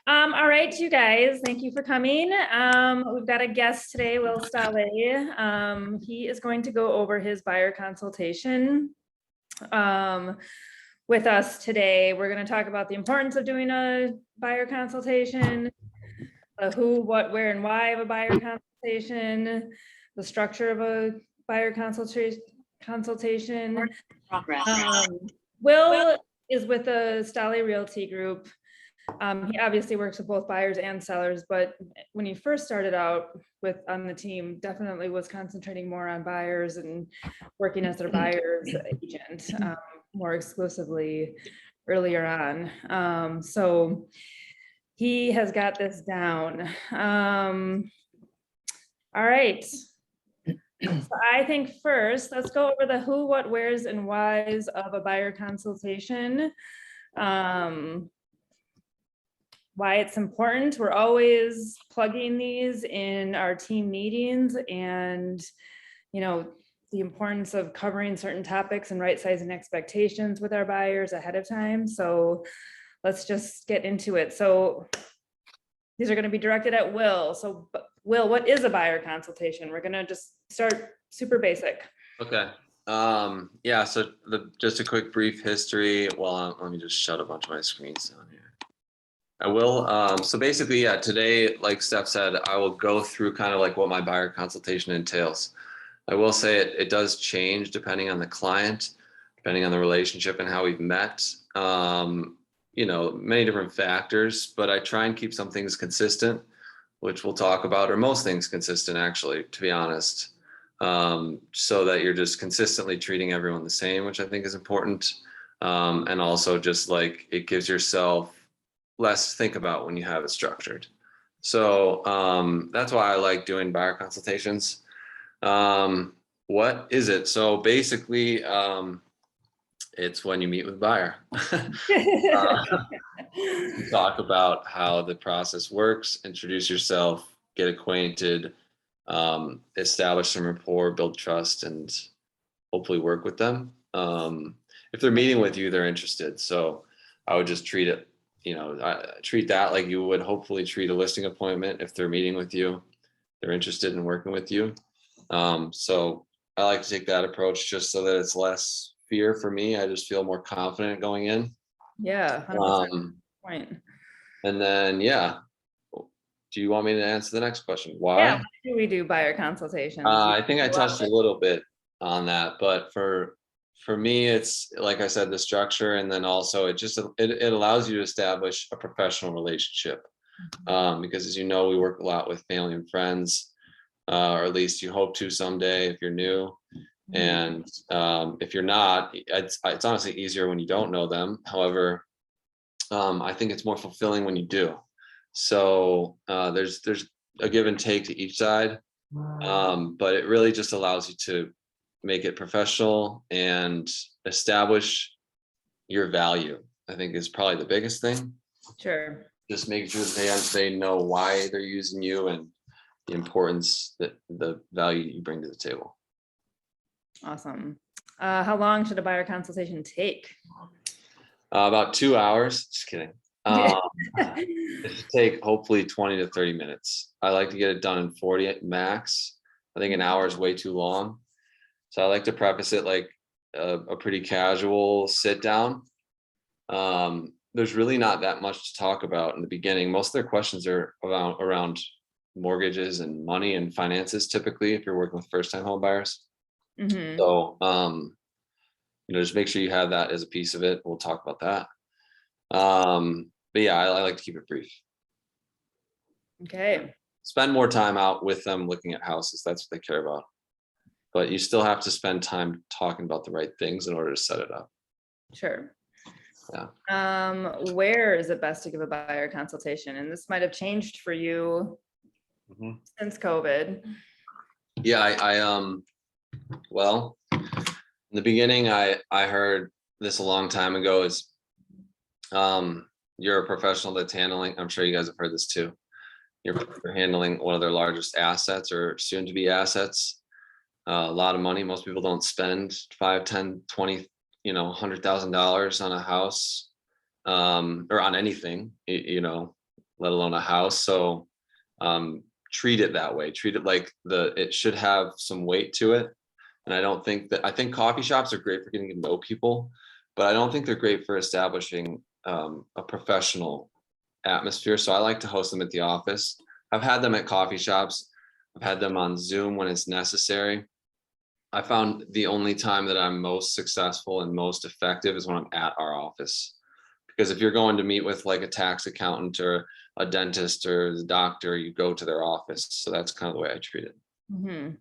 All right, you guys, thank you for coming. We've got a guest today, Will Stalle. He is going to go over his buyer consultation with us today. We're going to talk about the importance of doing a buyer consultation, the who, what, where, and why of a buyer consultation, the structure of a buyer consultation. Will is with the Stalle Realty Group. He obviously works with both buyers and sellers, but when he first started out on the team, definitely was concentrating more on buyers and working as their buyer's agent more exclusively earlier on. So he has got this down. All right. So I think first, let's go over the who, what, where's, and why's of a buyer consultation. Why it's important. We're always plugging these in our team meetings, and the importance of covering certain topics and right sizing expectations with our buyers ahead of time. So let's just get into it. So these are going to be directed at Will. So Will, what is a buyer consultation? We're going to just start super basic. Okay. Yeah, so just a quick brief history. Well, let me just shut a bunch of my screens down here. I will. So basically, yeah, today, like Steph said, I will go through kind of like what my buyer consultation entails. I will say it does change depending on the client, depending on the relationship and how we've met, many different factors, but I try and keep some things consistent, which we'll talk about, or most things consistent, actually, to be honest, so that you're just consistently treating everyone the same, which I think is important. And also just like it gives yourself less to think about when you have it structured. So that's why I like doing buyer consultations. What is it? So basically, it's when you meet with a buyer. You talk about how the process works, introduce yourself, get acquainted, establish some rapport, build trust, and hopefully work with them. If they're meeting with you, they're interested. So I would just treat it, treat that like you would hopefully treat a listing appointment. If they're meeting with you, they're interested in working with you. So I like to take that approach just so that it's less fear for me. I just feel more confident going in. Yeah, 100% point. And then, yeah. Do you want me to answer the next question? Why? Yeah, why do we do buyer consultations? I think I touched a little bit on that, but for me, it's like I said, the structure, and then also it allows you to establish a professional relationship, because as you know, we work a lot with family and friends, or at least you hope to someday if you're new. And if you're not, it's honestly easier when you don't know them. However, I think it's more fulfilling when you do. So there's a give and take to each side, but it really just allows you to make it professional and establish your value. I think is probably the biggest thing. Sure. Just making sure that they know why they're using you and the importance that the value you bring to the table. Awesome. How long should a buyer consultation take? About 2 hours. Just kidding. It should take hopefully 20 to 30 minutes. I like to get it done in 40 max. I think an hour is way too long. So I like to preface it like a pretty casual sit down. There's really not that much to talk about in the beginning. Most of their questions are around mortgages and money and finances, typically, if you're working with first-time home buyers. Mm-hmm. So, just make sure you have that as a piece of it. We'll talk about that. But yeah, I like to keep it brief. Okay. Spend more time out with them looking at houses. That's what they care about. But you still have to spend time talking about the right things in order to set it up. Sure. Yeah. Where is it best to give a buyer consultation? And this might have changed for you since COVID. Yeah, well, in the beginning, I heard this a long time ago is, you're a professional that's handling, I'm sure you guys have heard this too. You're handling one of their largest assets or soon to be assets. A lot of money. Most people don't spend $5, $10, $20, $100,000 on a house, or on anything, let alone a house. So treat it that way. Treat it like it should have some weight to it. And I think coffee shops are great for getting to know people, but I don't think they're great for establishing a professional atmosphere. So I like to host them at the office. I've had them at coffee shops. I've had them on Zoom when it's necessary. I found the only time that I'm most successful and most effective is when I'm at our office. Because if you're going to meet with like a tax accountant or a dentist or the doctor, you go to their office. So that's kind of the way I treat it. Mm-hmm.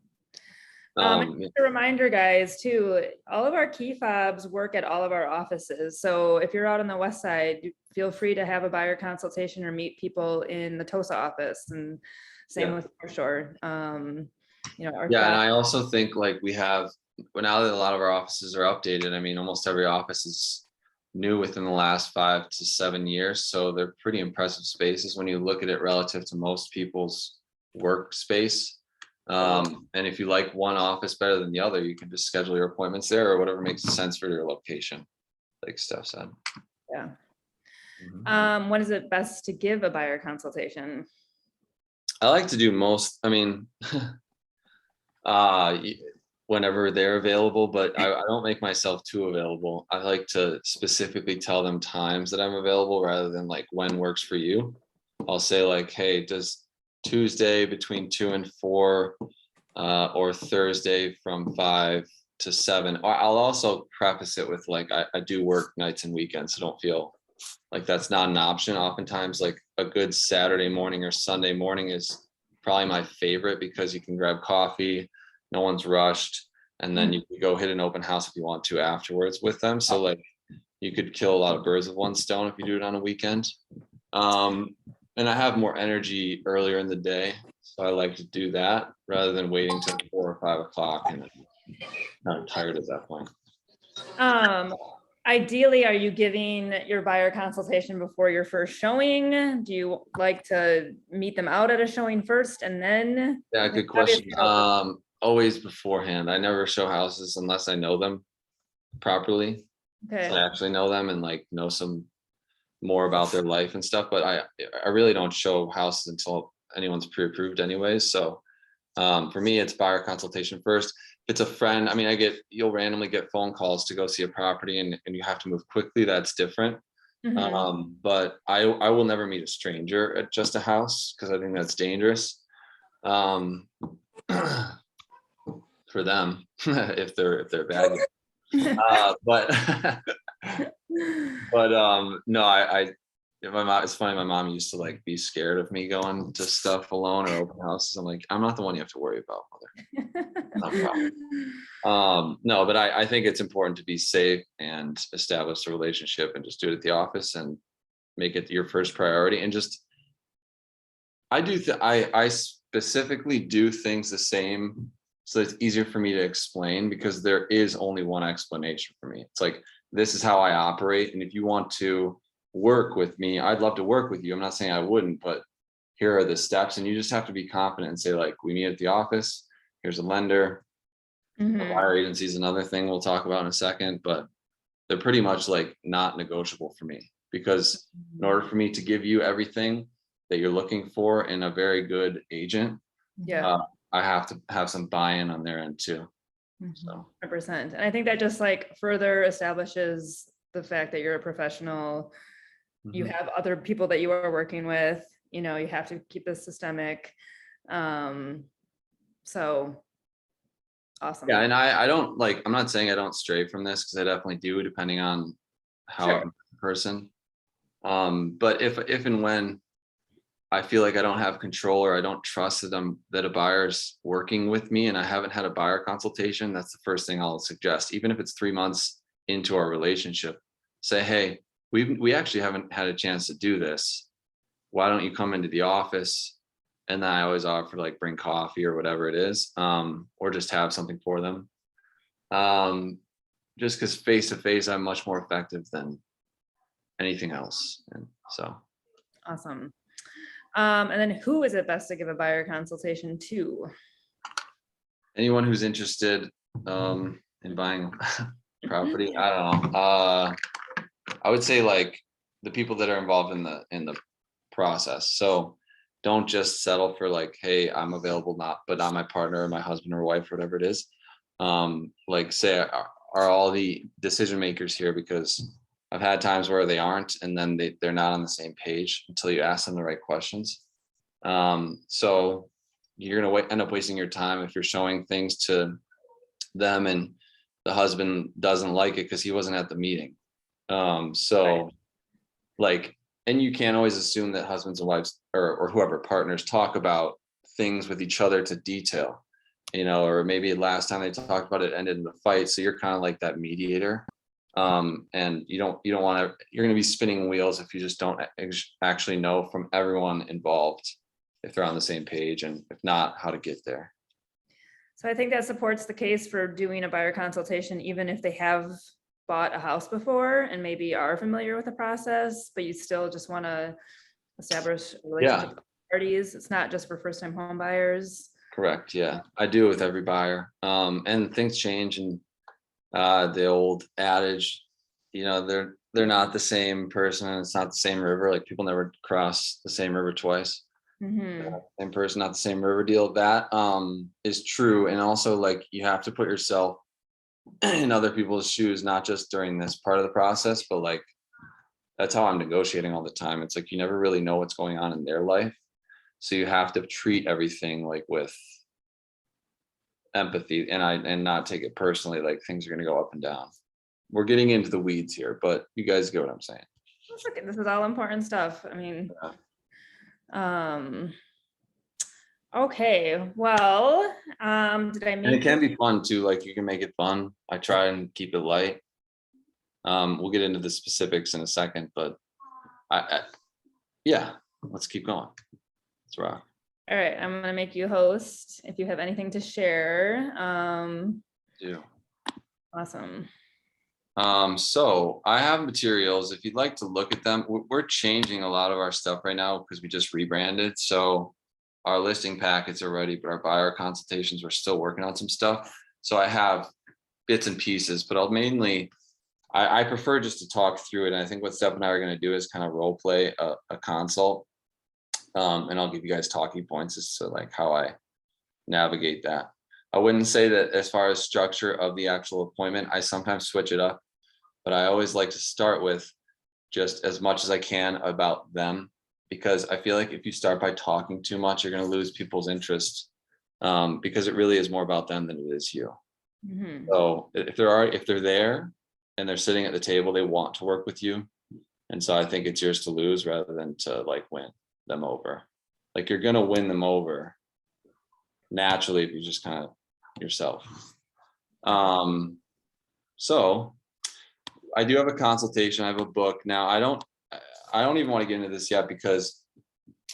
Um, Just a reminder, guys, too, all of our key fobs work at all of our offices. So if you're out on the west side, feel free to have a buyer consultation or meet people in the TOSA office, and same with North Shore. You know, yeah, and I also think like now that a lot of our offices are updated, I mean, almost every office is new within the last 5 to 7 years. So they're pretty impressive spaces when you look at it relative to most people's workspace. And if you like one office better than the other, you can just schedule your appointments there or whatever makes sense for your location, like Steph said. Yeah. Mhm. When is it best to give a buyer consultation? I like to do whenever they're available, but I don't make myself too available. I like to specifically tell them times that I'm available rather than like when works for you. I'll say like, hey, does Tuesday between 2 and 4 or Thursday from 5 to 7. Or I'll also preface it with like, I do work nights and weekends, so don't feel like that's not an option. Oftentimes like a good Saturday morning or Sunday morning is probably my favorite because you can grab coffee, no one's rushed, and then you can go hit an open house if you want to afterwards with them. So like you could kill a lot of birds with one stone if you do it on a weekend. And I have more energy earlier in the day, so I like to do that rather than waiting till 4 or 5 o'clock and I'm tired at that point. Ideally, are you giving your buyer consultation before your first showing? Do you like to meet them out at a showing first and then? Yeah, good question. Always beforehand. I never show houses unless I know them properly. Okay. So I actually know them and like know some more about their life and stuff, but I really don't show houses until anyone's pre-approved anyways. So for me, it's buyer consultation first. If it's a friend, I mean, you'll randomly get phone calls to go see a property and you have to move quickly. That's different. But I will never meet a stranger at just a house because I think that's dangerous. For them, if they're bad. But no, my mom, it's funny, my mom used to like be scared of me going to stuff alone or open houses. I'm like, I'm not the one you have to worry about, mother. No problem. No, but I think it's important to be safe and establish a relationship and just do it at the office and make it your first priority. And just I specifically do things the same so it's easier for me to explain because there is only one explanation for me. It's like, this is how I operate. And if you want to work with me, I'd love to work with you. I'm not saying I wouldn't, but here are the steps. And you just have to be confident and say, like, we meet at the office. Here's a lender. A buyer agency is another thing we'll talk about in a second, but they're pretty much like not negotiable for me because in order for me to give you everything that you're looking for in a very good agent, I have to have some buy-in on their end too. So 100%. And I think that just like further establishes the fact that you're a professional. You have other people that you are working with, you know, you have to keep this systemic. So awesome. Yeah, and I don't like, I'm not saying I don't stray from this because I definitely do, depending on how I'm a person. But if and when I feel like I don't have control or I don't trust that a buyer's working with me and I haven't had a buyer consultation, that's the first thing I'll suggest. Even if it's 3 months into our relationship, say, hey, we actually haven't had a chance to do this. Why don't you come into the office? And then I always offer like bring coffee or whatever it is, or just have something for them. Just because face to face, I'm much more effective than anything else. And so. Awesome. And then who is it best to give a buyer consultation to? Anyone who's interested in buying property. I don't know. I would say like the people that are involved in the process. So don't just settle for like, hey, I'm available, but not my partner or my husband or wife or whatever it is. Like say, are all the decision makers here? Because I've had times where they aren't, and then they're not on the same page until you ask them the right questions. So you're going to end up wasting your time if you're showing things to them and the husband doesn't like it because he wasn't at the meeting. So like, and you can't always assume that husbands and wives or whoever partners talk about things with each other to detail, or maybe last time they talked about it ended in a fight. So you're kind of like that mediator. And you don't want to, you're going to be spinning wheels if you just don't actually know from everyone involved if they're on the same page, and if not, how to get there. So I think that supports the case for doing a buyer consultation, even if they have bought a house before and maybe are familiar with the process, but you still just want to establish a relationship with parties. It's not just for first-time home buyers. Correct. Yeah, I do it with every buyer. And things change, and the old adage, they're not the same person, and it's not the same river. Like people never cross the same river twice. Same person, not the same river deal. That is true. And also, like, you have to put yourself in other people's shoes, not just during this part of the process, but like that's how I'm negotiating all the time. It's like you never really know what's going on in their life, so you have to treat everything like with empathy and not take it personally, like things are going to go up and down. We're getting into the weeds here, but you guys get what I'm saying. This is all important stuff. I mean, okay, well, did I make and it can be fun too, like you can make it fun. I try and keep it light. We'll get into the specifics in a second, but yeah, let's keep going. Let's rock. All right, I'm gonna make you host if you have anything to share. Do. Awesome. So I have materials. If you'd like to look at them, we're changing a lot of our stuff right now because we just rebranded. So our listing packets are ready, but our buyer consultations, we're still working on some stuff. So I have bits and pieces, but I'll mainly, I prefer just to talk through it. And I think what Steph and I are going to do is kind of role play a consult. And I'll give you guys talking points as to like how I navigate that. I wouldn't say that as far as structure of the actual appointment, I sometimes switch it up, but I always like to start with just as much as I can about them, because I feel like if you start by talking too much, you're going to lose people's interest, because it really is more about them than it is you. So if they're there and they're sitting at the table, they want to work with you. And so I think it's yours to lose rather than to like win them over. Like you're going to win them over naturally if you just kind of yourself. So I do have a consultation. I have a book. Now I don't even want to get into this yet because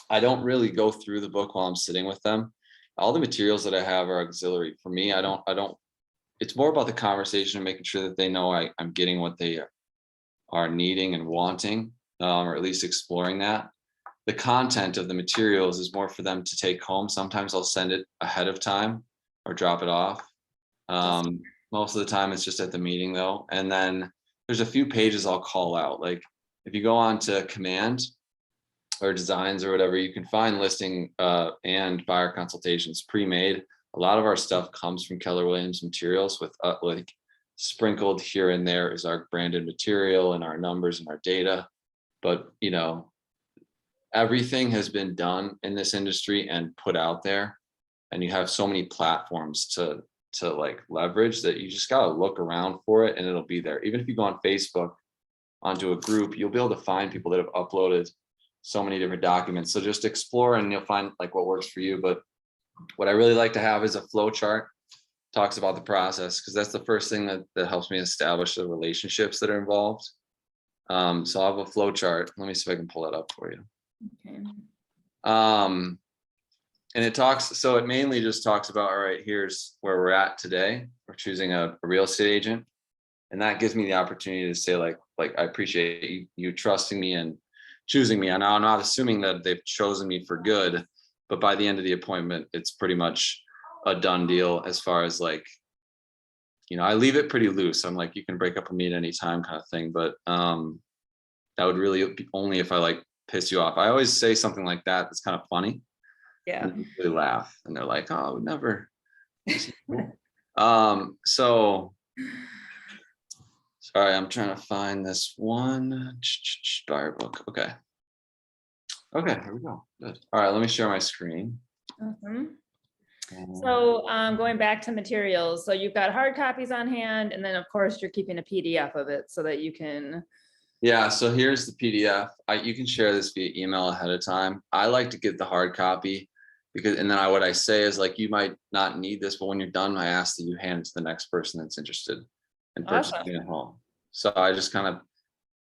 I don't really go through the book while I'm sitting with them. All the materials that I have are auxiliary for me. It's more about the conversation and making sure that they know I'm getting what they are needing and wanting, or at least exploring that. The content of the materials is more for them to take home. Sometimes I'll send it ahead of time or drop it off. Most of the time it's just at the meeting though. And then there's a few pages I'll call out. Like if you go on to command or designs or whatever, you can find listing and buyer consultations pre-made. A lot of our stuff comes from Keller Williams materials with like sprinkled here and there is our branded material and our numbers and our data. But everything has been done in this industry and put out there, and you have so many platforms to like leverage that you just got to look around for it and it'll be there. Even if you go on Facebook onto a group, you'll be able to find people that have uploaded so many different documents. So just explore and you'll find like what works for you. But what I really like to have is a flow chart, talks about the process, because that's the first thing that helps me establish the relationships that are involved. So I'll have a flow chart. Let me see if I can pull that up for you. Okay. And it mainly just talks about, all right, here's where we're at today. We're choosing a real estate agent. And that gives me the opportunity to say like I appreciate you trusting me and choosing me. And I'm not assuming that they've chosen me for good, but by the end of the appointment, it's pretty much a done deal as far as like, I leave it pretty loose. I'm like, you can break up with me at any time kind of thing. But that would really be only if I like piss you off. I always say something like that that's kind of funny. Yeah. And they laugh and they're like, oh, never. So sorry, I'm trying to find this one buyer book. Okay, here we go. Good. All right, let me share my screen. So going back to materials, so you've got hard copies on hand, and then of course you're keeping a PDF of it so that you can. Yeah, so here's the PDF. You can share this via email ahead of time. I like to get the hard copy because, and then what I say is like, you might not need this, but when you're done, I ask that you hand it to the next person that's interested in purchasing a home. So I just kind of,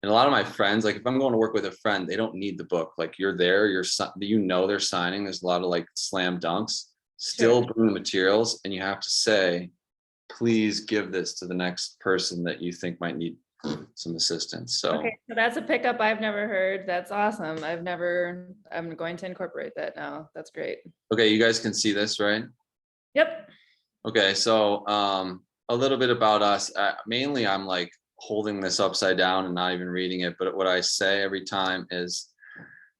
and a lot of my friends, like if I'm going to work with a friend, they don't need the book. Like you're there, they're signing. There's a lot of like slam dunks. Still bring the materials, and you have to say, please give this to the next person that you think might need some assistance. So okay, so that's a pickup I've never heard. That's awesome. I'm going to incorporate that now. That's great. okay, you guys can see this, right? Yep. Okay, so a little bit about us. Mainly I'm like holding this upside down and not even reading it, but what I say every time is,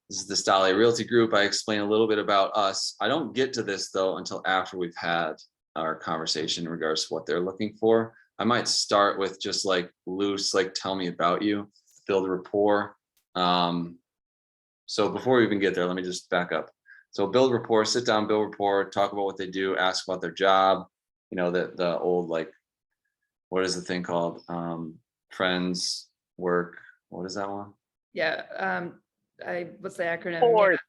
this is the Stalle Realty Group. I explain a little bit about us. I don't get to this though until after we've had our conversation in regards to what they're looking for. I might start with just like loose, like tell me about you, build a rapport. So before we even get there, let me just back up. So build rapport, sit down, build rapport, talk about what they do, ask about their job. You know, the old, like, what is the thing called? Friends, work. What is that one? Yeah. What's the acronym? Ford.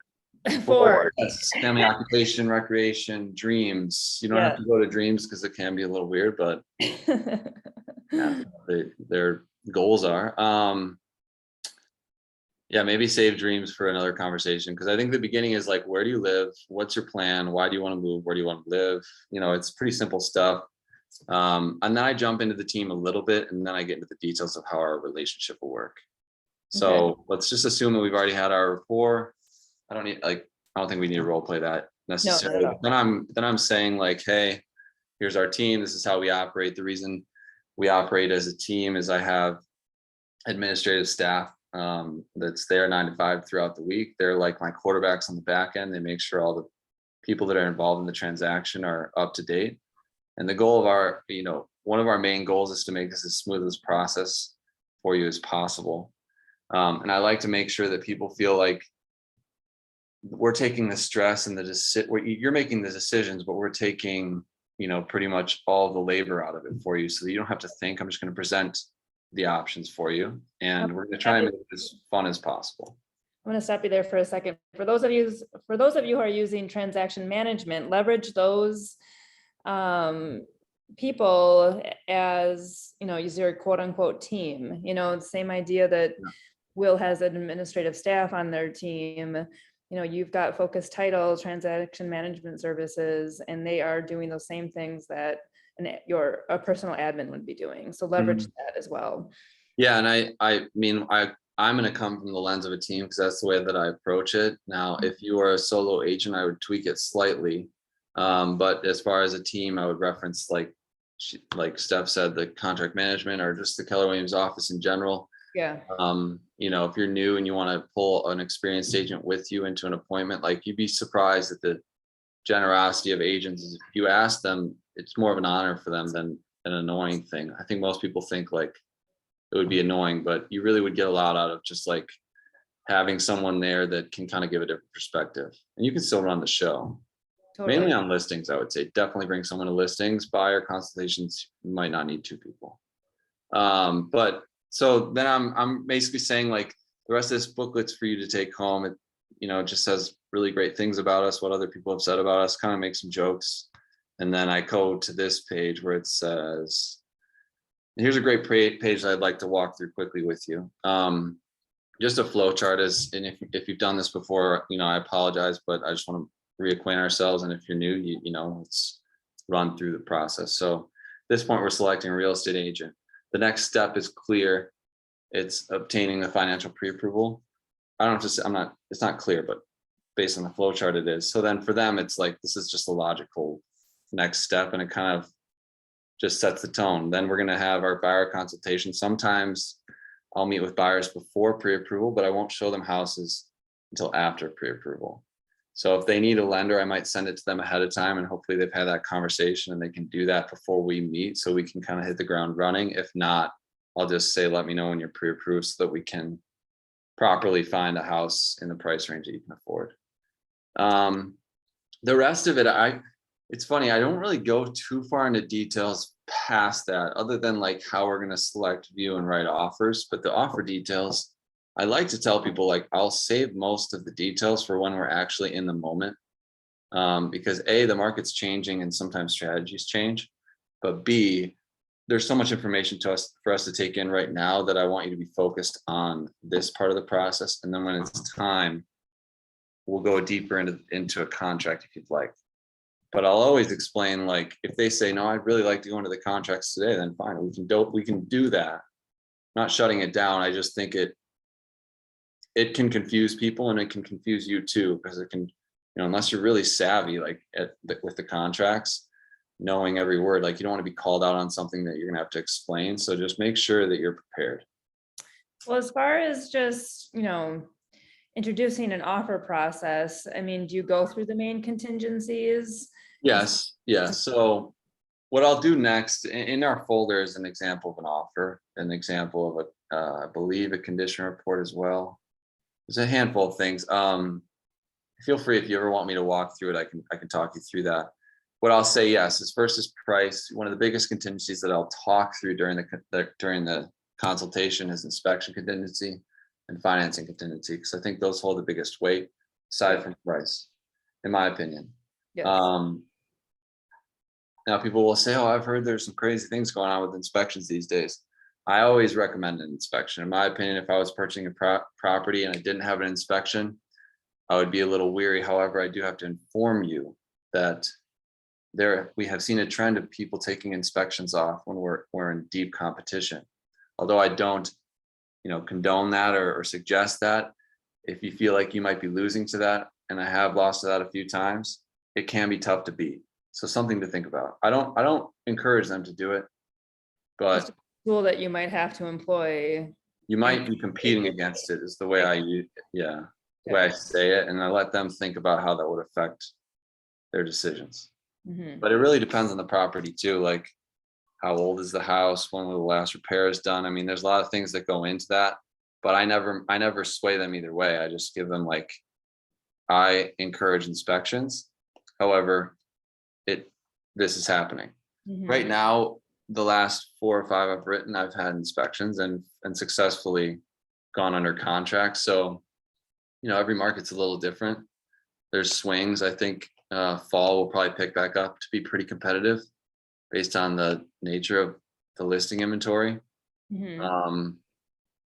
Yeah. Ford. Yes. Family, occupation, recreation, dreams. You don't have to go to dreams because it can be a little weird, but yeah, their goals are. Yeah, maybe save dreams for another conversation, because I think the beginning is like, where do you live? What's your plan? Why do you want to move? Where do you want to live? You know, it's pretty simple stuff. And then I jump into the team a little bit, and then I get into the details of how our relationship will work. So let's just assume that we've already had our rapport. I don't think we need to role play that necessarily. No. Then I'm saying like, hey, here's our team. This is how we operate. The reason we operate as a team is I have administrative staff that's there 9 to 5 throughout the week. They're like my quarterbacks on the back end. They make sure all the people that are involved in the transaction are up to date. And the goal of one of our main goals is to make this as smooth as process for you as possible. And I like to make sure that people feel like we're taking the stress and you're making the decisions, but we're taking, pretty much all the labor out of it for you, so that you don't have to think. I'm just going to present the options for you, and we're going to try and make it as fun as possible. I'm going to stop you there for a second. For those of you who are using transaction management, leverage those people as, use your quote unquote team. The same idea that Will has an administrative staff on their team. You've got focused title, transaction management services, and they are doing those same things that a personal admin would be doing. So leverage that as well. Yeah, and I'm going to come from the lens of a team, because that's the way that I approach it. Now, if you are a solo agent, I would tweak it slightly. But as far as a team, I would reference like Steph said, the contract management, or just the Keller Williams office in general. Yeah. If you're new and you want to pull an experienced agent with you into an appointment, like, you'd be surprised at the generosity of agents. If you ask them, it's more of an honor for them than an annoying thing. I think most people think like it would be annoying, but you really would get a lot out of just like having someone there that can kind of give a different perspective, and you can still run the show. Totally. Mainly on listings, I would say definitely bring someone to listings. Buyer consultations, you might not need 2 people. But so then I'm basically saying like, the rest of this booklet's for you to take home. It just says really great things about us, what other people have said about us, kind of make some jokes. And then I go to this page where it says, here's a great page that I'd like to walk through quickly with you. Just a flow chart is, and if you've done this before, I apologize, but I just want to reacquaint ourselves. And if you're new, let's run through the process. So at this point, we're selecting a real estate agent. The next step is clear. It's obtaining the financial pre-approval. It's not clear, but based on the flow chart, it is. So then for them, it's like, this is just a logical next step, and it kind of just sets the tone. Then we're going to have our buyer consultation. Sometimes I'll meet with buyers before pre-approval, but I won't show them houses until after pre-approval. So if they need a lender, I might send it to them ahead of time, and hopefully they've had that conversation and they can do that before we meet, so we can kind of hit the ground running. If not, I'll just say, let me know when you're pre-approved so that we can properly find a house in the price range that you can afford. The rest of it, it's funny, I don't really go too far into details past that, other than like how we're going to select, view, and write offers. But the offer details, I like to tell people, like, I'll save most of the details for when we're actually in the moment. Because A, the market's changing and sometimes strategies change, but B, there's so much information for us to take in right now that I want you to be focused on this part of the process. And then when it's time, we'll go deeper into a contract if you'd like. But I'll always explain, like, if they say, no, I'd really like to go into the contracts today, then fine, we can do that. Not shutting it down. I just think it can confuse people, and it can confuse you too, because it can, unless you're really savvy, like with the contracts, knowing every word, like, you don't want to be called out on something that you're gonna have to explain. So just make sure that you're prepared. Well, as far as just, introducing an offer process, I mean, do you go through the main contingencies? Yes. Yeah. So what I'll do next in our folder is an example of an offer, an example of I believe a condition report as well. There's a handful of things. Feel free, if you ever want me to walk through it, I can talk you through that. What I'll say, yes, is first is price. One of the biggest contingencies that I'll talk through during the consultation is inspection contingency and financing contingency, because I think those hold the biggest weight aside from price, in my opinion. Yes. Now people will say, oh, I've heard there's some crazy things going on with inspections these days. I always recommend an inspection. In my opinion, if I was purchasing a property and I didn't have an inspection, I would be a little weary. However, I do have to inform you that we have seen a trend of people taking inspections off when we're in deep competition. Although I don't, condone that or suggest that. If you feel like you might be losing to that, and I have lost to that a few times, it can be tough to beat. So something to think about. I don't encourage them to do it, but Just a tool that you might have to employ. you might be competing against it, is the way the way I say it, and I let them think about how that would affect their decisions. Mhm. But it really depends on the property too, like how old is the house, when were the last repairs done. I mean, there's a lot of things that go into that, but I never sway them either way. I just give them, like, I encourage inspections. However, this is happening right now. The last 4 or 5 I've written, I've had inspections and successfully gone under contract. So, every market's a little different. There's swings. I think fall will probably pick back up to be pretty competitive based on the nature of the listing inventory.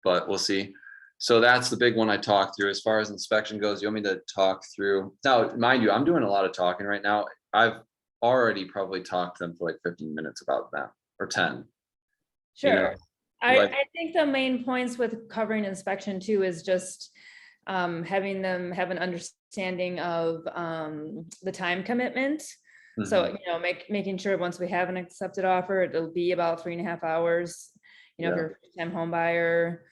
But we'll see. So that's the big one I talked through. As far as inspection goes, you want me to talk through? Now, mind you, I'm doing a lot of talking right now. I've already probably talked to them for like 15 minutes about them, or 10. Sure. Like, I think the main points with covering inspection too is just having them have an understanding of the time commitment. So, making sure once we have an accepted offer, it'll be about 3.5 hours, if you're a first-time home buyer.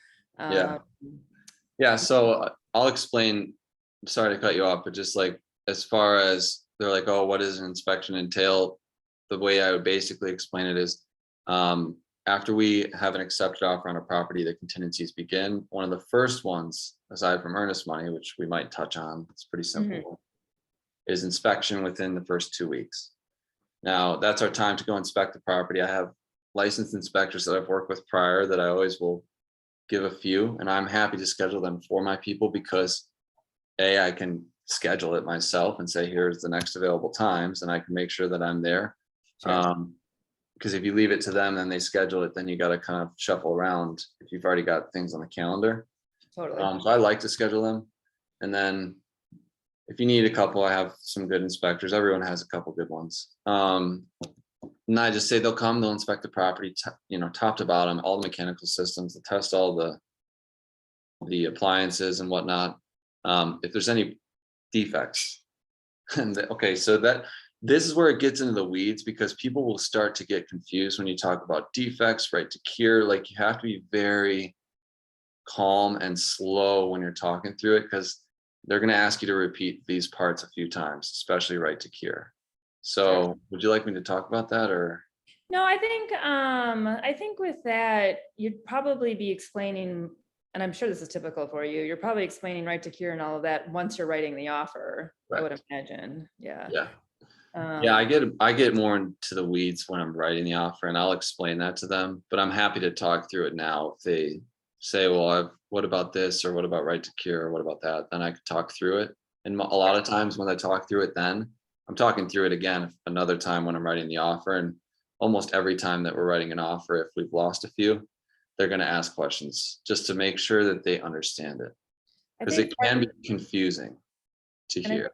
Yeah. So I'll explain, sorry to cut you off, but just like, as far as they're like, oh, what does an inspection entail? The way I would basically explain it is, after we have an accepted offer on a property, the contingencies begin. One of the first ones, aside from earnest money, which we might touch on, it's pretty simple, is inspection within the first 2 weeks. Now, that's our time to go inspect the property. I have licensed inspectors that I've worked with prior that I always will give a few, and I'm happy to schedule them for my people, because I can schedule it myself and say, here's the next available times, and I can make sure that I'm there. Sure. Because if you leave it to them, then they schedule it, then you got to kind of shuffle around if you've already got things on the calendar. Totally. So I like to schedule them. And then if you need a couple, I have some good inspectors. Everyone has a couple good ones. And I just say they'll come, they'll inspect the property, top to bottom, all the mechanical systems, they'll test all the appliances and whatnot. If there's any defects. And so this is where it gets into the weeds, because people will start to get confused when you talk about defects, right to cure. Like, you have to be very calm and slow when you're talking through it, because they're going to ask you to repeat these parts a few times, especially right to cure. So would you like me to talk about that, or? No, I think with that, you'd probably be explaining, and I'm sure this is typical for you, you're probably explaining right to cure and all of that once you're writing the offer, I would Right. imagine. Yeah. Yeah. Yeah, Um, I get more into the weeds when I'm writing the offer, and I'll explain that to them, but I'm happy to talk through it now. If they say, well, what about this, or what about right to cure, or what about that, then I could talk through it. And a lot of times when I talk through it, then I'm talking through it again another time when I'm writing the offer. And almost every time that we're writing an offer, if we've lost a few, they're going to ask questions just to make sure that they understand it, I because think it can be confusing to and hear.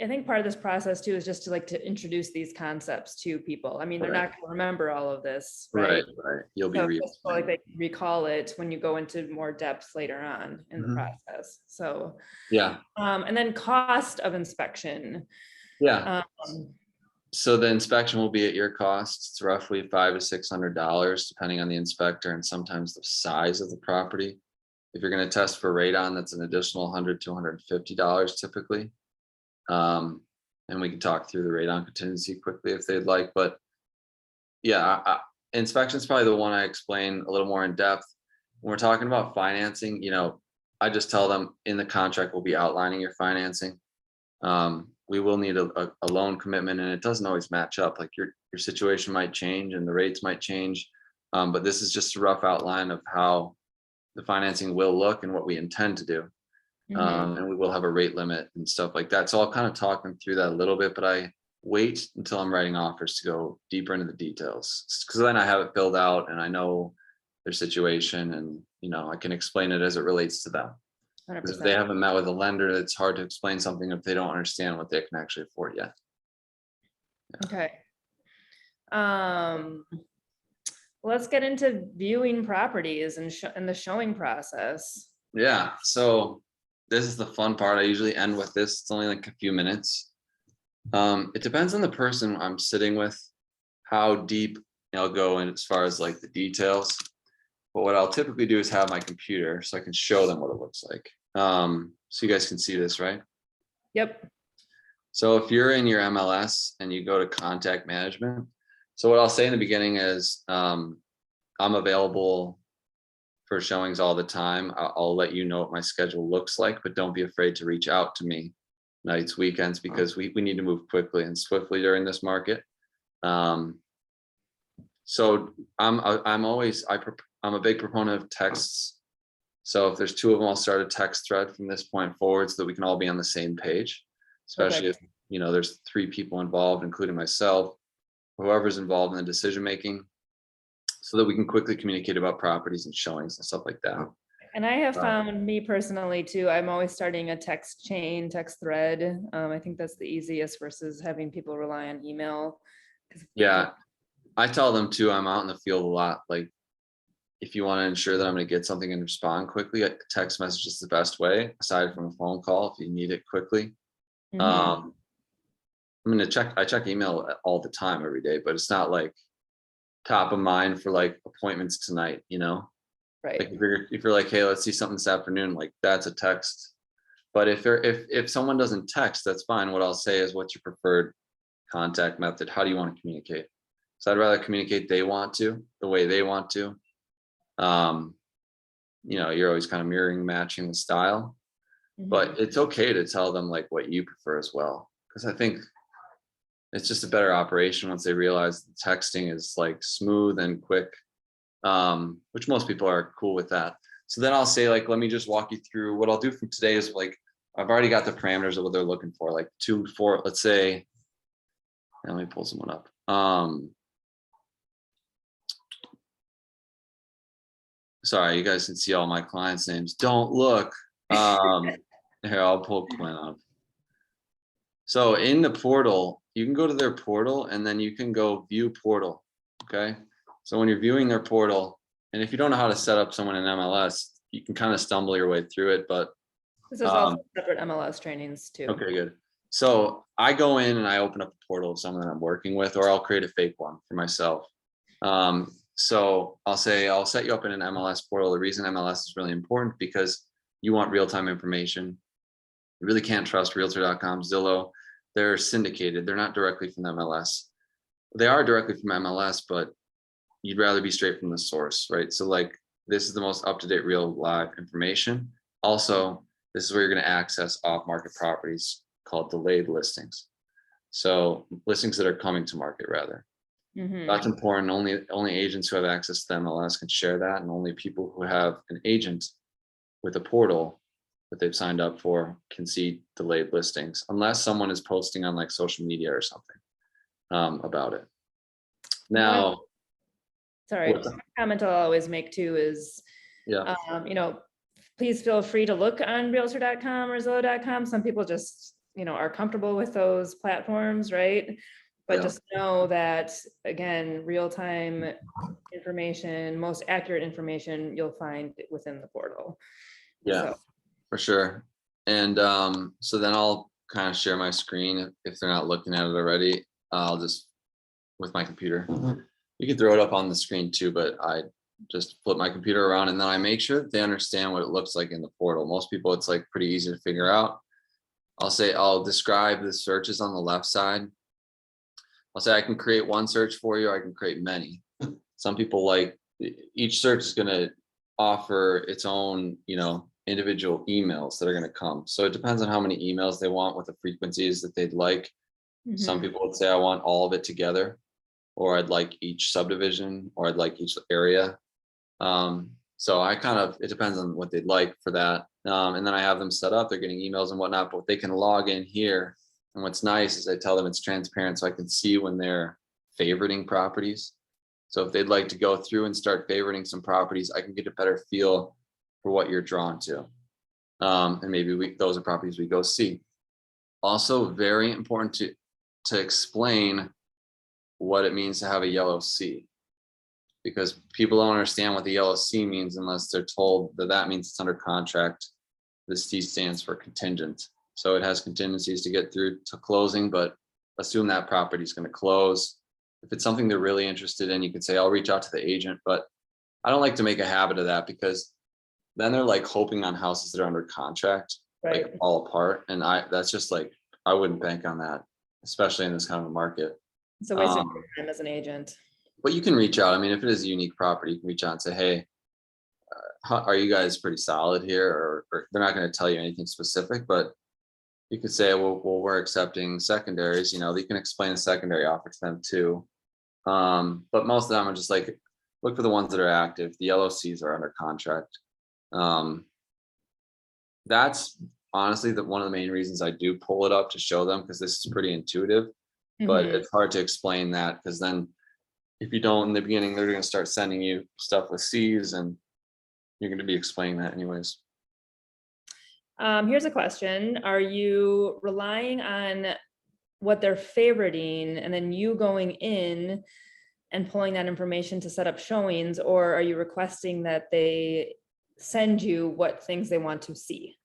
I think part of this process too is just to like to introduce these concepts to people. I mean, they're Right. not going to remember all of this, Right, right? right. You'll be So reading. just so, like they can recall it when you go into more depth later on in the Mhm. process. So, Yeah, and then cost of inspection. yeah. Um, So the inspection will be at your cost. It's roughly $500 to $600, depending on the inspector and sometimes the size of the property. If you're going to test for radon, that's an additional $100 to $150 typically. And we can talk through the radon contingency quickly if they'd like. But yeah, inspection is probably the one I explain a little more in depth. When we're talking about financing, I just tell them in the contract we'll be outlining your financing. We will need a loan commitment, and it doesn't always match up. Like your situation might change and the rates might change. But this is just a rough outline of how the financing will look and what we intend to do. mhm. And we will have a rate limit and stuff like that. So I'll kind of talk them through that a little bit, but I wait until I'm writing offers to go deeper into the details, because then I have it filled out and I know their situation, and I can explain it as it relates to them. Because if they 100%. haven't met with a lender, it's hard to explain something if they don't understand what they can actually afford yet. Okay. Let's get into viewing properties and the showing process. Yeah. So this is the fun part. I usually end with this. It's only like a few minutes. It depends on the person I'm sitting with, how deep I'll go in as far as like the details. But what I'll typically do is have my computer so I can show them what it looks like. So you guys can see this, right? Yep. So if you're in your MLS and you go to contact management, so what I'll say in the beginning is I'm available for showings all the time. I'll let you know what my schedule looks like, but don't be afraid to reach out to me nights, weekends, because we need to move quickly and swiftly during this market. So I'm a big proponent of texts. So if there's two of them, I'll start a text thread from this point forward so that we can all be on the same page, especially if there's three people involved, including myself, whoever's involved in the decision making, so that we can quickly communicate about properties and showings and stuff like that. And I have found, me personally too, I'm always starting a text chain, text thread. I think that's the easiest versus having people rely on email. Yeah, I tell them too, I'm out in the field a lot. Like, if you want to ensure that I'm going to get something and respond quickly, a text message is the best way, aside from a phone call if you need it quickly. Mhm. I check email all the time every day, but it's not like top of mind for like appointments tonight, Right. Like if you're like, hey, let's see something this afternoon, like that's a text. But if someone doesn't text, that's fine. What I'll say is, what's your preferred contact method? How do you want to communicate? So I'd rather communicate the way they want to. You're always kind of mirroring, matching the style, but Mhm. it's okay to tell them like what you prefer as well. Because I think it's just a better operation once they realize the texting is like smooth and quick, which most people are cool with that. So then I'll say, like, let me just walk you through what I'll do from today is like, I've already got the parameters of what they're looking for, like 2, 4, let's say, and let me pull someone up. Sorry, you guys can see all my clients' names. Don't look. Here, I'll pull Quinn up. So in the portal, you can go to their portal and then you can go view portal. Okay. So when you're viewing their portal, and if you don't know how to set up someone in MLS, you can kind of stumble your way through it. But This is also separate MLS trainings too. okay, good. So I go in and I open up a portal of someone that I'm working with, or I'll create a fake one for myself. So I'll say, I'll set you up in an MLS portal. The reason MLS is really important because you want real-time information. You really can't trust Realtor.com, Zillow. They're syndicated. They're not directly from the MLS. They are directly from MLS, but you'd rather be straight from the source, right? So like, this is the most up-to-date real live information. Also, this is where you're going to access off-market properties called delayed listings. So listings that are coming to market rather. That's important. Only agents who have access to the MLS can share that, and only people who have an agent with a portal that they've signed up for can see delayed listings, unless someone is posting on like social media or something about it. Now, sorry, a comment I'll always make too is, yeah, please feel free to look on Realtor.com or Zillow.com. Some people just, are comfortable with those platforms, right? But yeah. just know that, again, real-time information, most accurate information you'll find within the portal. Yeah, So. for sure. And so then I'll kind of share my screen if they're not looking at it already. I'll just, with my computer, you can throw it up on the screen too, but I just flip my computer around and then I make sure that they understand what it looks like in the portal. Most people, it's like pretty easy to figure out. I'll describe the searches on the left side. I'll say I can create one search for you, or I can create many. Some people like, each search is going to offer its own, individual emails that are going to come. So it depends on how many emails they want with the frequencies that they'd like. Some people would say I want all of it together, or I'd like each subdivision, or I'd like each area. So it depends on what they'd like for that. And then I have them set up, they're getting emails and whatnot, but they can log in here. And what's nice is I tell them it's transparent, so I can see when they're favoriting properties. So if they'd like to go through and start favoriting some properties, I can get a better feel for what you're drawn to. And maybe those are properties we go see. Also very important to explain what it means to have a yellow C, because people don't understand what the yellow C means unless they're told that means it's under contract. The C stands for contingent. So it has contingencies to get through to closing, but assume that property is going to close. If it's something they're really interested in, you could say, I'll reach out to the agent, but I don't like to make a habit of that, because then they're like hoping on houses that are under contract, Right. like fall apart. And that's just like, I wouldn't bank on that, especially in this kind of a market. It's a waste of time as an agent. But you can reach out. I mean, if it is a unique property, you can reach out and say, hey, are you guys pretty solid here? Or they're not going to tell you anything specific, but you could say, well, we're accepting secondaries. You can explain a secondary offer to them too. But most of them are just like, look for the ones that are active. The LOCs are under contract. That's honestly one of the main reasons I do pull it up to show them, because this is pretty intuitive. But it's hard to explain that, because then if you don't in the beginning, they're going to start sending you stuff with C's, and you're going to be explaining that anyways. Here's a question. Are you relying on what they're favoriting and then you going in and pulling that information to set up showings, or are you requesting that they send you what things they want to see?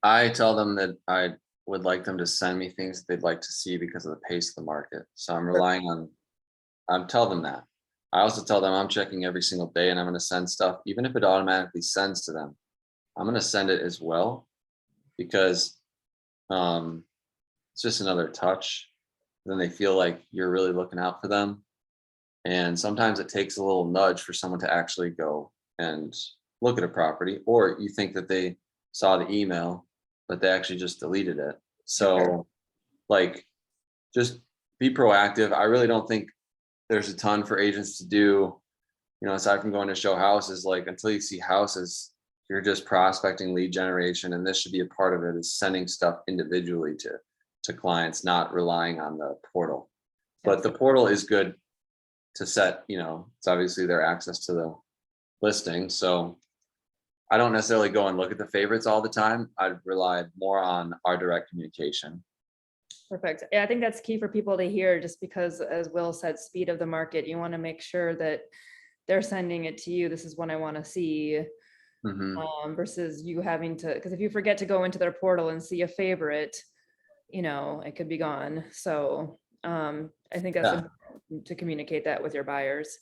I tell them that I would like them to send me things that they'd like to see because of the pace of the market. So I'm relying on, I tell them that. I also tell them I'm checking every single day, and I'm going to send stuff, even if it automatically sends to them. I'm going to send it as well, because it's just another touch. Then they feel like you're really looking out for them. And sometimes it takes a little nudge for someone to actually go and look at a property, or you think that they saw the email, but they actually just deleted it. So like, just be proactive. I really don't think there's a ton for agents to do, aside from going to show houses. Like, until you see houses, you're just prospecting, lead generation, and this should be a part of it, is sending stuff individually to clients, not relying on the portal. But the portal is good to set, it's obviously their access to the listing. So I don't necessarily go and look at the favorites all the time. I'd rely more on our direct communication. Perfect. Yeah, I think that's key for people to hear, just because, as Will said, speed of the market. You want to make sure that they're sending it to you. This is what I want to see. Versus you having to, because if you forget to go into their portal and see a favorite, it could be gone. So I think that's important to communicate that with your buyers.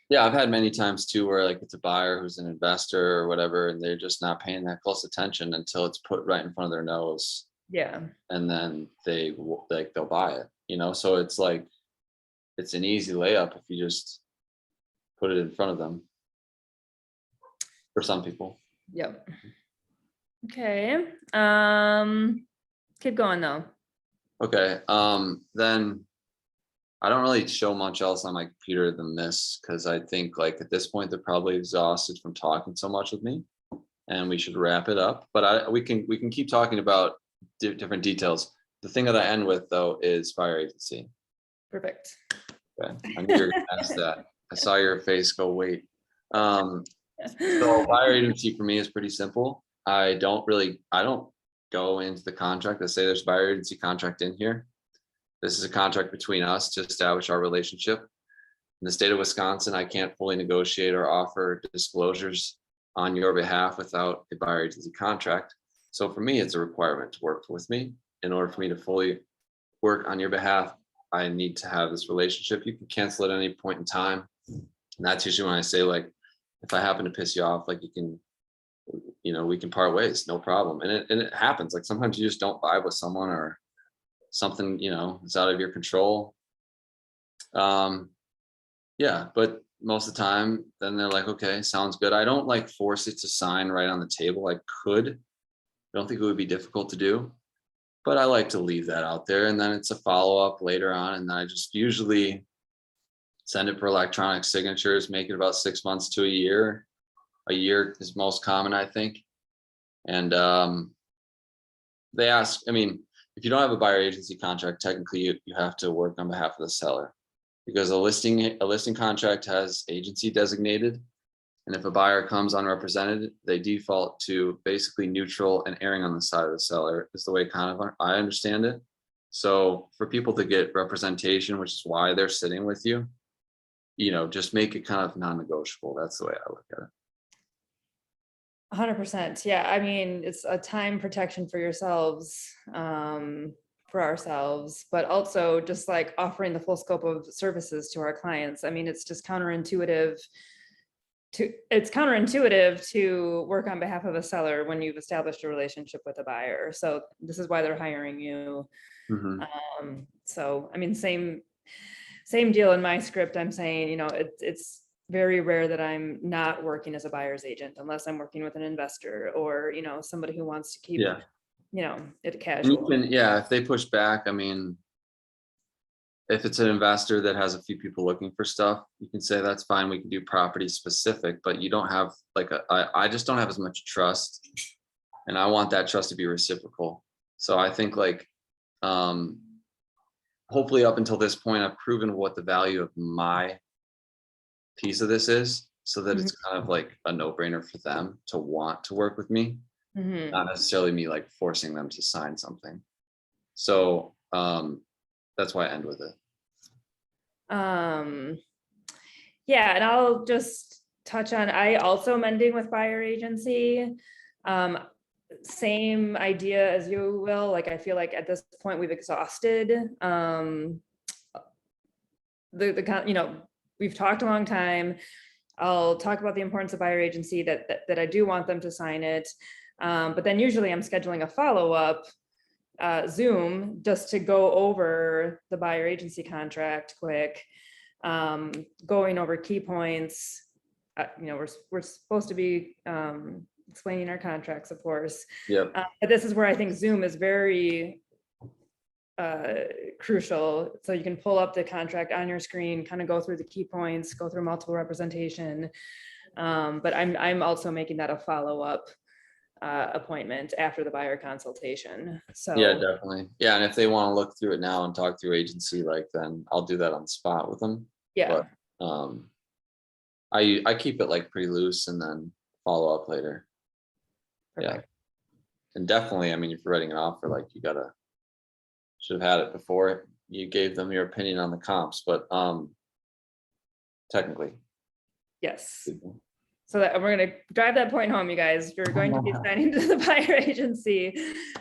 Yeah, I've had many times too where like it's a buyer who's an investor or whatever, and they're just not paying that close attention until it's put right in front of their nose, Yeah. and then they'll buy it, So it's like it's an easy layup if you just put it in front of them for some people. Yep. Okay. Keep going though. Okay. Then I don't really show much else on my computer than this because I think like at this point they're probably exhausted from talking so much with me, and we should wrap it up. But we can keep talking about different details. The thing that I end with though is buyer agency. Perfect. Okay. I knew you were gonna ask that. I saw your face go, wait. So buyer agency for me is pretty simple. I don't go into the contract to say there's buyer agency contract in here. This is a contract between us to establish our relationship. In the state of Wisconsin, I can't fully negotiate or offer disclosures on your behalf without a buyer agency contract. So for me, it's a requirement to work with me. In order for me to fully work on your behalf, I need to have this relationship. You can cancel at any point in time. And that's usually when I say, like, if I happen to piss you off, like we can part ways, no problem. And it happens. Like sometimes you just don't vibe with someone or something, is out of your control. Yeah, but most of the time, then they're like, okay, sounds good. I don't like force it to sign right on the table. I could. I don't think it would be difficult to do, but I like to leave that out there. And then it's a follow-up later on. And then I just usually send it for electronic signatures, make it about 6 months to a year. A year is most common, I think. And they ask, if you don't have a buyer agency contract, technically you have to work on behalf of the seller, because a listing contract has agency designated. And if a buyer comes unrepresented, they default to basically neutral and erring on the side of the seller, is the way I understand it. So for people to get representation, which is why they're sitting with you, just make it kind of non-negotiable. That's the way I look at it. 100%. Yeah. It's a time protection for yourselves, for ourselves, but also just like offering the full scope of services to our clients. It's just counterintuitive to work on behalf of a seller when you've established a relationship with a buyer. So this is why they're hiring you. Mm-hmm. Same deal in my script. I'm saying, it's very rare that I'm not working as a buyer's agent unless I'm working with an investor or, somebody who wants to keep, it casual. If they push back, if it's an investor that has a few people looking for stuff, you can say that's fine. We can do property specific, but you don't have I just don't have as much trust, and I want that trust to be reciprocal. So I think hopefully up until this point, I've proven what the value of my piece of this is, so that it's kind of like a no-brainer for them to want to work with me, not necessarily me like forcing them to sign something. So that's why I end with it. Yeah, and I'll just touch on, I also amending with buyer agency. Same idea as you, Will. Like, I feel like at this point we've exhausted we've talked a long time. I'll talk about the importance of buyer agency, that I do want them to sign it. But then usually I'm scheduling a follow-up Zoom just to go over the buyer agency contract quick, going over key points. We're supposed to be explaining our contracts, of course. Yep. But this is where I think Zoom is very crucial. So you can pull up the contract on your screen, kind of go through the key points, go through multiple representation. But I'm also making that a follow-up appointment after the buyer consultation. So yeah, definitely. Yeah, and if they want to look through it now and talk through agency, then I'll do that on the spot with them. Yeah. But I keep it pretty loose and then follow up later. Perfect. Yeah. And definitely, if you're writing an offer, you should have had it before you gave them your opinion on the comps, but technically. Yes. So that we're going to drive that point home, you guys. You're going to be signing to the buyer agency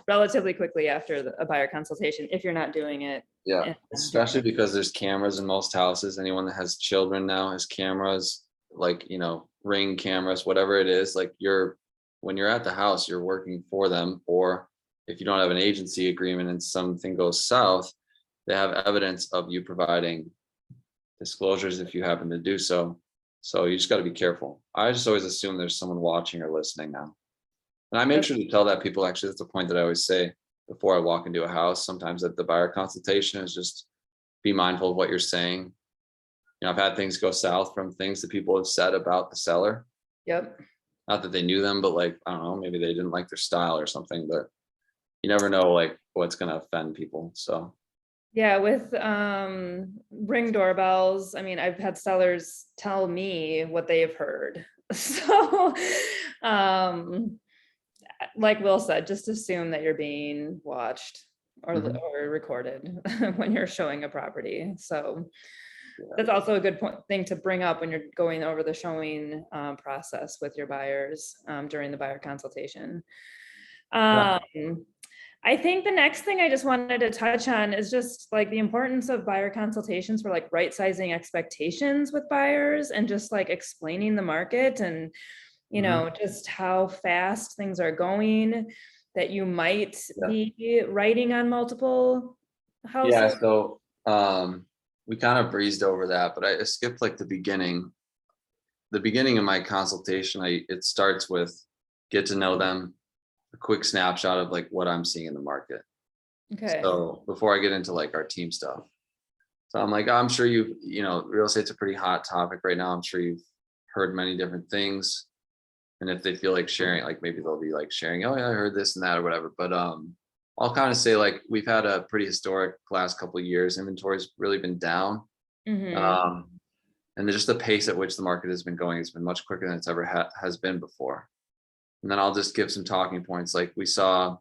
relatively quickly after a buyer consultation if you're not doing it. Yeah, especially because there's cameras in most houses. Anyone that has children now has cameras, like, Ring cameras, whatever it is. Like when you're at the house, you're working for them. Or if you don't have an agency agreement and something goes south, they have evidence of you providing disclosures if you happen to do so. So you just got to be careful. I just always assume there's someone watching or listening now. And I make sure to tell that people, actually, that's the point that I always say before I walk into a house, sometimes at the buyer consultation, is just be mindful of what you're saying. I've had things go south from things that people have said about the seller. Yep. Not that they knew them, but like, I don't know, maybe they didn't like their style or something, but you never know like what's going to offend people. So yeah, with Ring doorbells, I mean, I've had sellers tell me what they have heard. So like Will said, just assume that you're being watched or recorded when you're showing a property. So that's also a good thing to bring up when you're going over the showing process with your buyers during the buyer consultation. I think the next thing I just wanted to touch on is just like the importance of buyer consultations for like right sizing expectations with buyers and just like explaining the market and, just how fast things are going, that you might be writing on multiple houses. Yeah, so we kind of breezed over that, but I skipped like the beginning. The beginning of my consultation, it starts with get to know them, a quick snapshot of like what I'm seeing in the market. Okay. So before I get into like our team stuff. So I'm like, I'm sure real estate's a pretty hot topic right now. I'm sure you've heard many different things. And if they feel like sharing, like maybe they'll be like sharing, oh yeah, I heard this and that or whatever. But I'll kind of say like we've had a pretty historic last couple of years. Inventory's really been down. And just the pace at which the market has been going has been much quicker than it's ever has been before. And then I'll just give some talking points. Like we saw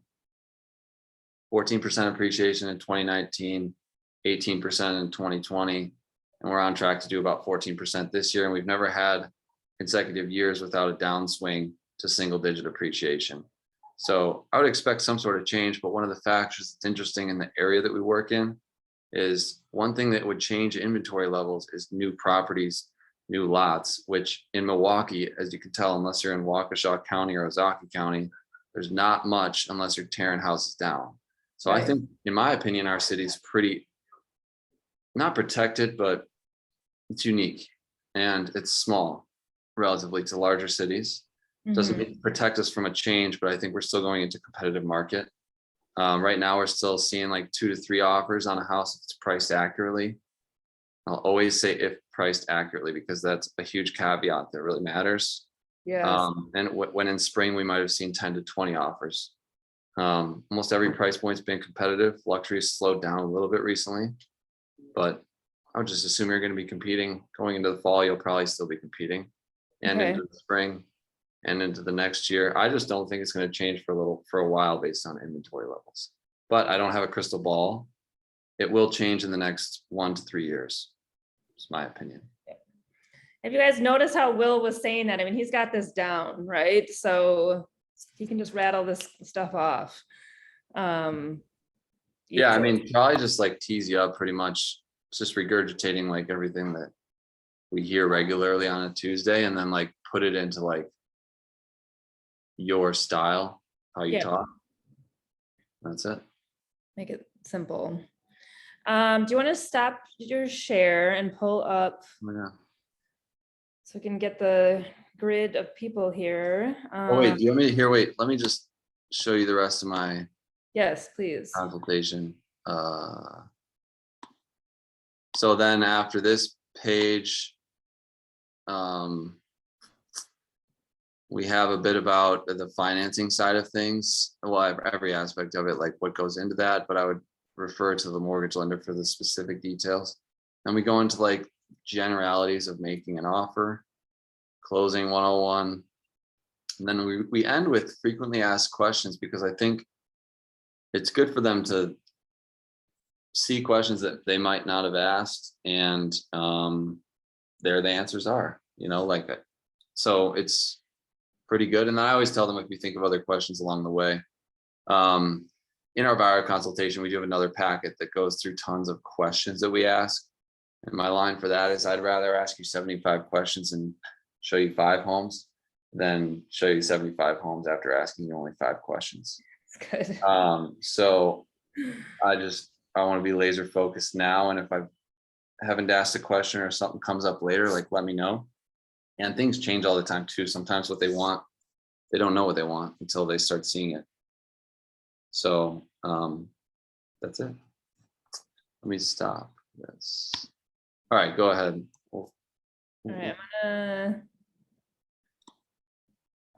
14% appreciation in 2019, 18% in 2020, and we're on track to do about 14% this year. And we've never had consecutive years without a downswing to single digit appreciation. So I would expect some sort of change, but one of the factors that's interesting in the area that we work in is one thing that would change inventory levels is new properties, new lots, which in Milwaukee, as you can tell, unless you're in Waukesha County or Ozaukee County, there's not much unless you're tearing houses down. So I think, in my opinion, our city's pretty, not protected, but it's unique and it's small relatively to larger cities. Doesn't protect us from a change, but I think we're still going into competitive market. Right now, we're still seeing like 2 to 3 offers on a house if it's priced accurately. I'll always say if priced accurately, because that's a huge caveat that really matters. Yes. And when in spring, we might have seen 10 to 20 offers. Almost every price point's been competitive. Luxury's slowed down a little bit recently, but I would just assume you're going to be competing going into the fall. You'll probably still be competing and into the spring and into the next year. I just don't think it's going to change for a while based on inventory levels, but I don't have a crystal ball. It will change in the next 1 to 3 years. It's my opinion. Have you guys noticed how Will was saying that? I mean, he's got this down, right? So he can just rattle this stuff off. Yeah, I mean, probably just like tease you up pretty much, just regurgitating like everything that we hear regularly on a Tuesday and then like put it into like your style, how you talk. That's it. Make it simple. Do you want to stop your share and pull up so we can get the grid of people here? Oh wait, do you want me to hear? Wait, let me just show you the rest of my yes, please. Consultation. So then after this page, we have a bit about the financing side of things. Well, every aspect of it, like what goes into that, but I would refer to the mortgage lender for the specific details. And we go into like generalities of making an offer, closing 101. And then we end with frequently asked questions, because I think it's good for them to see questions that they might not have asked, and there the answers are, like So it's pretty good. And I always tell them if you think of other questions along the way. In our buyer consultation, we do have another packet that goes through tons of questions that we ask. And my line for that is I'd rather ask you 75 questions and show you 5 homes than show you 75 homes after asking you only 5 questions. It's good. So I want to be laser focused now. And if I haven't asked a question or something comes up later, like let me know. And things change all the time too. Sometimes what they want, they don't know what they want until they start seeing it. So that's it. Let me stop this. All right, go ahead. All right,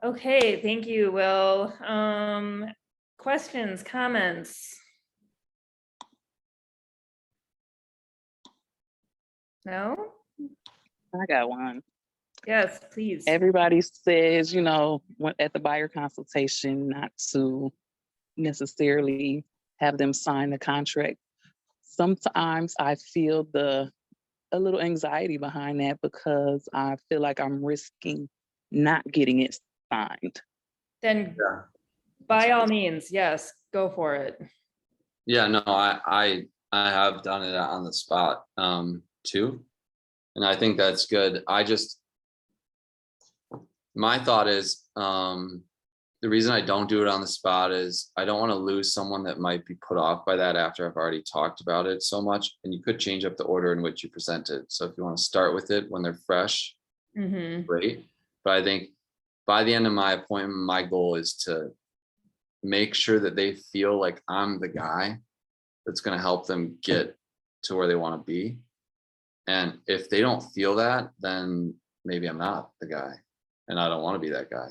okay, thank you, Will. Questions, comments? No? I got one. Yes, please. Everybody says, at the buyer consultation, not to necessarily have them sign the contract. Sometimes I feel a little anxiety behind that because I feel like I'm risking not getting it signed. Then Yeah. by all means, yes, go for it. Yeah, no, I have done it on the spot too. And I think that's good. My thought is the reason I don't do it on the spot is I don't want to lose someone that might be put off by that after I've already talked about it so much. And you could change up the order in which you present it. So if you want to start with it when they're fresh, great. But I think by the end of my appointment, my goal is to make sure that they feel like I'm the guy that's going to help them get to where they want to be. And if they don't feel that, then maybe I'm not the guy and I don't want to be that guy.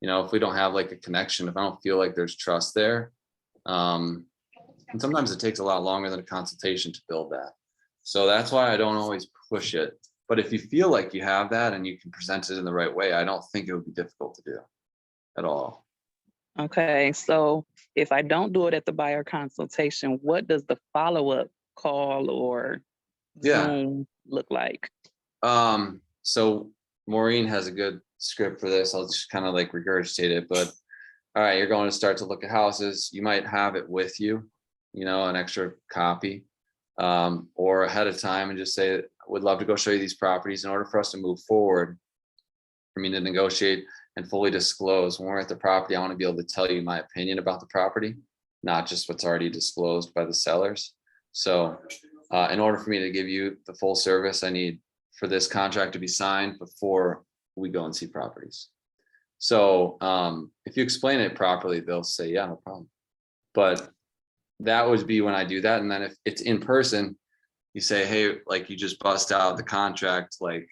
If we don't have like a connection, if I don't feel like there's trust there, and sometimes it takes a lot longer than a consultation to build that. So that's why I don't always push it. But if you feel like you have that and you can present it in the right way, I don't think it would be difficult to do at all. Okay, so if I don't do it at the buyer consultation, what does the follow-up call or Zoom look like? So Maureen has a good script for this. I'll just kind of like regurgitate it, but all right, you're going to start to look at houses. You might have it with you, an extra copy, or ahead of time and just say, would love to go show you these properties. In order for us to move forward, for me to negotiate and fully disclose when we're at the property, I want to be able to tell you my opinion about the property, not just what's already disclosed by the sellers. So in order for me to give you the full service, I need for this contract to be signed before we go and see properties. So if you explain it properly, they'll say, yeah, no problem. But that would be when I do that. And then if it's in person, you say, hey, like you just bust out the contract, like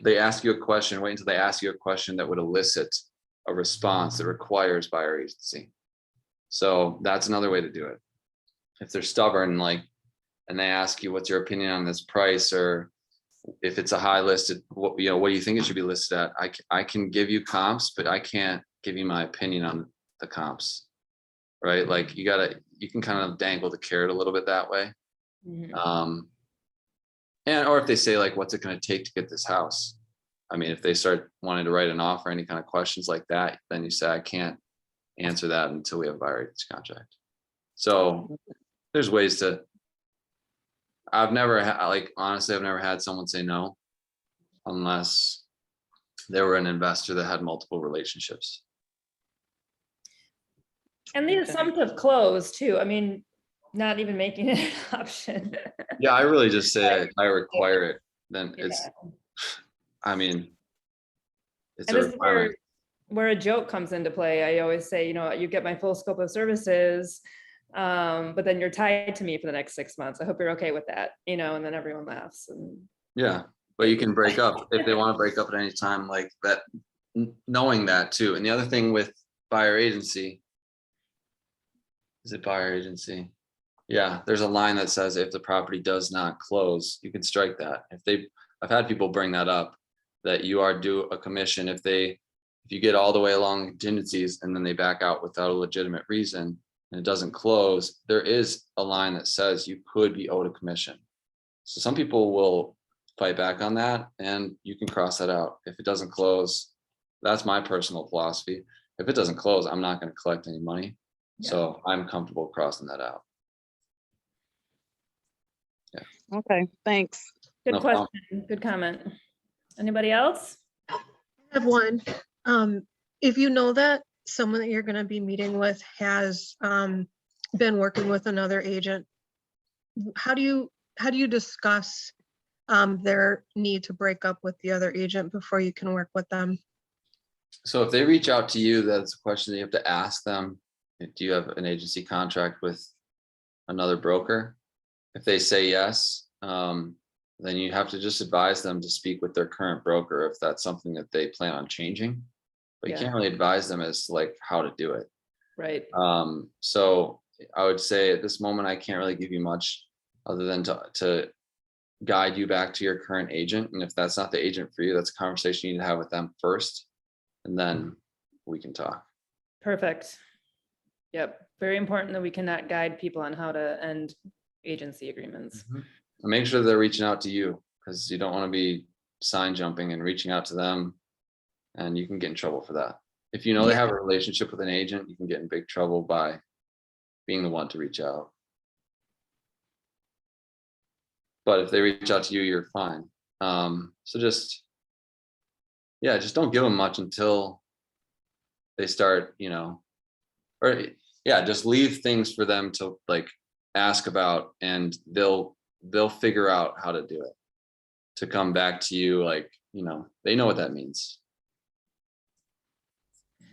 they ask you a question, wait until they ask you a question that would elicit a response that requires buyer agency. So that's another way to do it. If they're stubborn, and they ask you, what's your opinion on this price? Or if it's a high listed, what do you think it should be listed at? I can give you comps, but I can't give you my opinion on the comps, right? Like you can kind of dangle the carrot a little bit that way. Or if they say like, what's it going to take to get this house? I mean, if they start wanting to write an offer, any kind of questions like that, then you say, I can't answer that until we have a buyer agency contract. So there's ways to, honestly, I've never had someone say no, unless they were an investor that had multiple relationships. And the assumptive close too. I mean, not even making it an option. Yeah, I really just say I require it. Then it's, I mean, it's a requirement. Where a joke comes into play. I always say, you get my full scope of services, but then you're tied to me for the next 6 months. I hope you're okay with that, and then everyone laughs. Yeah, but you can break up if they want to break up at any time, like that, knowing that too. And the other thing with buyer agency, is it buyer agency? Yeah, there's a line that says if the property does not close, you can strike that. I've had people bring that up, that you are due a commission if you get all the way along contingencies and then they back out without a legitimate reason and it doesn't close, there is a line that says you could be owed a commission. So some people will fight back on that, and you can cross that out. If it doesn't close, that's my personal philosophy. If it doesn't close, I'm not going to collect any money. Yeah. So I'm comfortable crossing that out. Okay, thanks. Good No problem. question, good comment. Anybody else? I have one. If you know that someone that you're gonna be meeting with has been working with another agent, how do you discuss their need to break up with the other agent before you can work with them? So if they reach out to you, that's a question that you have to ask them. Do you have an agency contract with another broker? If they say yes, then you have to just advise them to speak with their current broker if that's something that they plan on changing. But you Yeah. can't really advise them as to like how to do it. Right, So I would say at this moment, I can't really give you much other than to guide you back to your current agent. And if that's not the agent for you, that's a conversation you need to have with them first, and then we can talk. perfect. Yep, very important that we cannot guide people on how to end agency agreements. And make sure they're reaching out to you, because you don't want to be sign jumping and reaching out to them, and you can get in trouble for that. If you know they Yeah. have a relationship with an agent, you can get in big trouble by being the one to reach out. But if they reach out to you, you're fine. So just don't give them much until they start, or just leave things for them to like ask about, and they'll figure out how to do it, to come back to you. Like, they know what that means.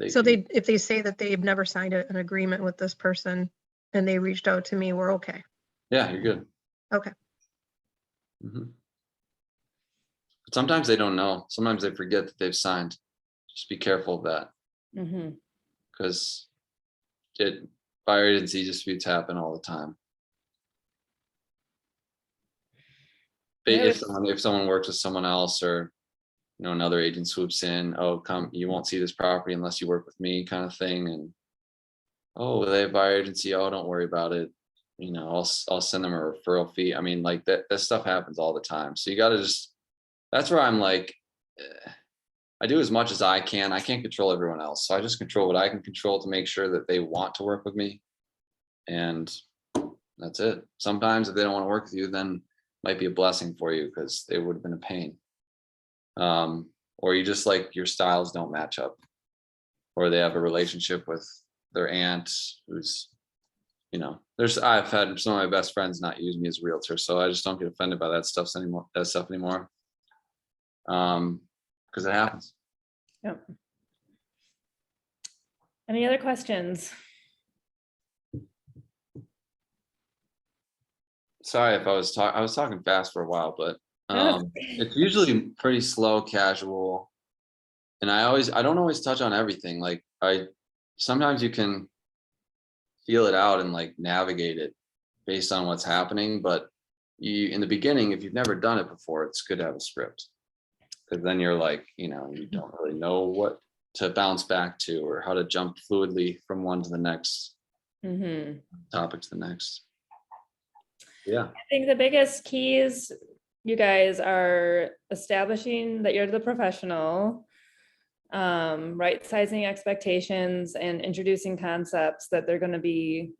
So if they say that they've never signed an agreement with this person and they reached out to me, we're okay. Yeah, you're good. Okay. Mhm. But sometimes they don't know. Sometimes they forget that they've signed. Just be careful of that, Mhm. because buyer agency disputes happen all the time. Yeah, If someone works with someone else, or another agent swoops in, you won't see this property unless you work with me, kind of thing. And they have buyer agency, don't worry about it, I'll send them a referral fee. I mean, like that stuff happens all the time. So you got to that's where I'm like, I do as much as I can. I can't control everyone else, so I just control what I can control to make sure that they want to work with me, and that's it. Sometimes if they don't want to work with you, then it might be a blessing for you, because they would have been a pain. Or you just like your styles don't match up, or they have a relationship with their aunt who's, I've had some of my best friends not use me as a realtor, so I just don't get offended by that stuff anymore. Because it happens. Yep. Any other questions? Sorry if I was talking fast for a while, but No, it's usually pretty slow, casual. And I don't always touch on everything. Like sometimes you can feel it out and like navigate it based on what's happening. But in the beginning, if you've never done it before, it's good to have a script, because then you're like, you don't really know what to bounce back to, or how to jump fluidly from one to the next topic to the next. Yeah. I think the biggest keys, you guys, are establishing that you're the professional, right sizing expectations, and introducing concepts that they're going to be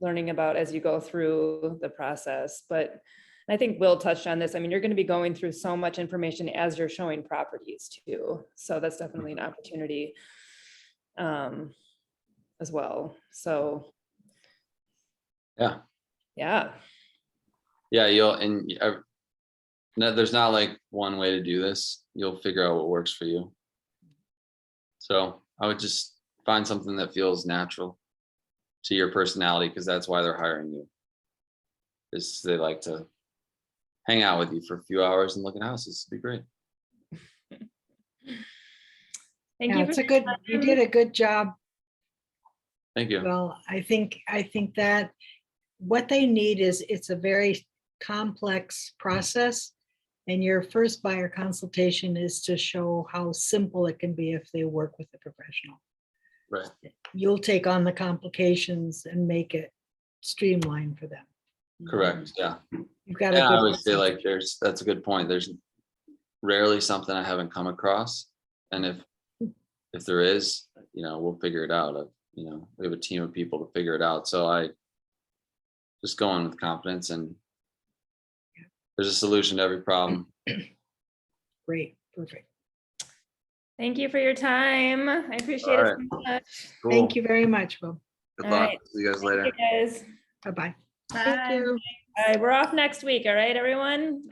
learning about as you go through the process. But I think Will touched on this. I mean, you're going to be going through so much information as you're showing properties too. So that's definitely an opportunity as well. So Yeah. There's not like one way to do this. You'll figure out what works for you. So I would just find something that feels natural to your personality, because that's why they're hiring you. Is they like to hang out with you for a few hours and look at houses. It'd be great. thank Yeah, you. it's you did a good job. Thank you. Well, I think that what they need is, it's a very complex process. And your first buyer consultation is to show how simple it can be if they work with a professional. Right. You'll take on the complications and make it streamlined for them. Correct, yeah. You've got a And I good always feel person. like that's a good point. There's rarely something I haven't come across. And if there is, we'll figure it out. We have a team of people to figure it out. So I just go in with confidence, and there's a solution to every problem. Great, perfect. Thank you for your time. I appreciate All it right. so much. Thank you very much, Will. Good All luck. right. See you guys Thank later. you, guys. Bye-bye. Thank Bye. you. All right, we're off next week. All right, everyone.